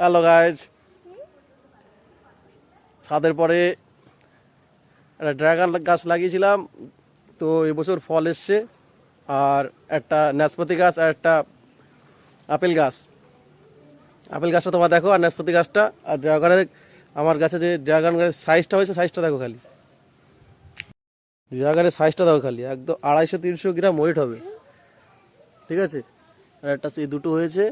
Hello guys, ছাদের পরে একটা ড্রাগন গাছ লাগিয়েছিলাম, তো এবছর ফল এসছে। আর একটা নাশপাতি গাছ আর একটা আপেল গাছ। আপেল গাছটা তোমার দেখো, আর নাশপাতি গাছটা। আর ড্রাগনের আমার গাছে যে ড্রাগন গাছের সাইজটা হয়েছে, সাইজটা দেখো খালি। ড্রাগনের সাইজটা দেখো খালি, একদম 250-300 গ্রাম ওয়েট হবে, ঠিক আছে। আর একটা এই দুটো হয়েছে,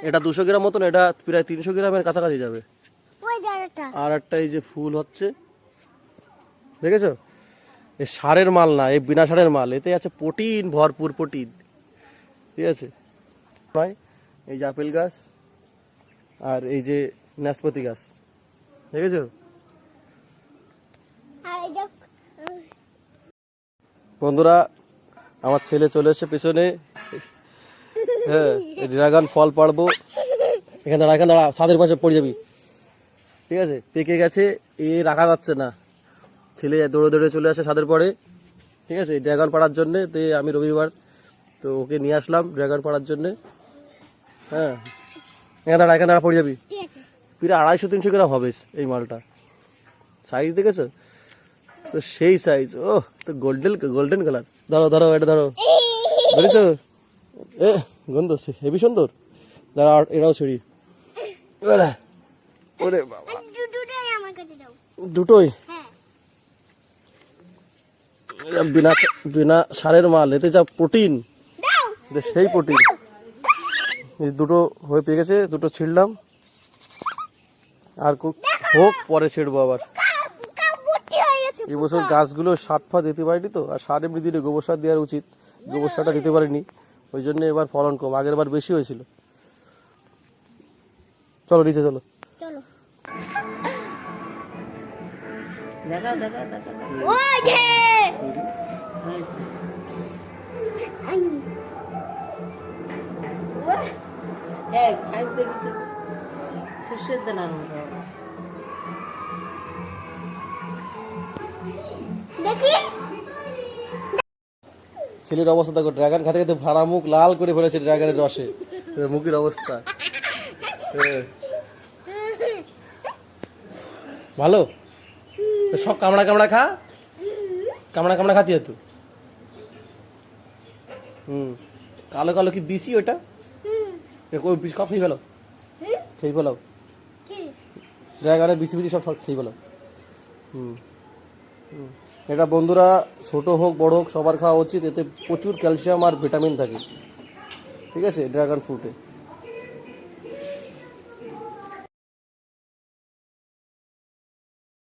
এটা 200 গ্রাম মতন, এটা প্রায় 300 গ্রামের কাছাকাছি যাবে। আর একটা এই যে ফুল হচ্ছে, দেখেছো? এ সারের মাল না, এই বিনা সারের মাল। এতে আছে প্রোটিন, ভরপুর প্রোটিন, ঠিক আছে। এই যে আপেল গাছ আর এই যে নাশপাতি গাছ, দেখেছো? বন্ধুরা, আমার ছেলে চলে এসছে পেছনে। হ্যাঁ, ড্রাগন ফল পাড়বো। এখানে দাঁড়া, ছাদের পাশে পড়ে যাবি, ঠিক আছে। পেকে গেছে, এ রাখা যাচ্ছে না। ছেলে দৌড়ে দৌড়ে চলে আসে ছাদের পরে, ঠিক আছে, ড্রাগন পাড়ার জন্যে। তো আমি রবিবার তো ওকে নিয়ে আসলাম ড্রাগন পাড়ার জন্যে। হ্যাঁ, এখানে দাঁড়া পড়ে যাবি। প্রায় 250-300 গ্রাম হবে এই মালটা। সাইজ দেখেছো তো? সেই সাইজ। ও তো গোল্ডেন কালার। ধরো এটা ধরো, ধরেছো? এ গন্ধ হেবি সুন্দর। দাঁড়া, এটাও ছড়ি। ওরে বাবা, দুটোই বিনা সারের মাল। এতে যা প্রোটিন, সেই প্রোটিন। এই দুটো হয়ে পেয়ে গেছে, দুটো ছিঁড়লাম। আর হোক, পরে ছিঁড়বো আবার। এবছর গাছগুলো সার ফার দিতে পারিনি তো, আর সার এমনি দিলে গোবর সার দেওয়ার উচিত, গোবর সারটা দিতে পারিনি, ওই জন্য এবার ফলন কম। আগের বার বেশি হয়েছিল। চলো নিচে চলো। ছেলের অবস্থা দেখো, ড্রাগন খাতে খেতে ভাড়া মুখ লাল করে ফেলেছে ড্রাগনের রসে। মুখের অবস্থা ভালো। সব কামড়া খাতি হতো। কালো কালো কি বিসি ওটা? ওই বিষ সব খেয়ে ফেলাও। ড্রাগনের বিসি সব খেয়ে ফেলাও। এটা বন্ধুরা, ছোট হোক বড় হোক সবার খাওয়া উচিত। এতে প্রচুর ক্যালসিয়াম আর ভিটামিন থাকে, ঠিক আছে, ড্রাগন ফ্রুটে।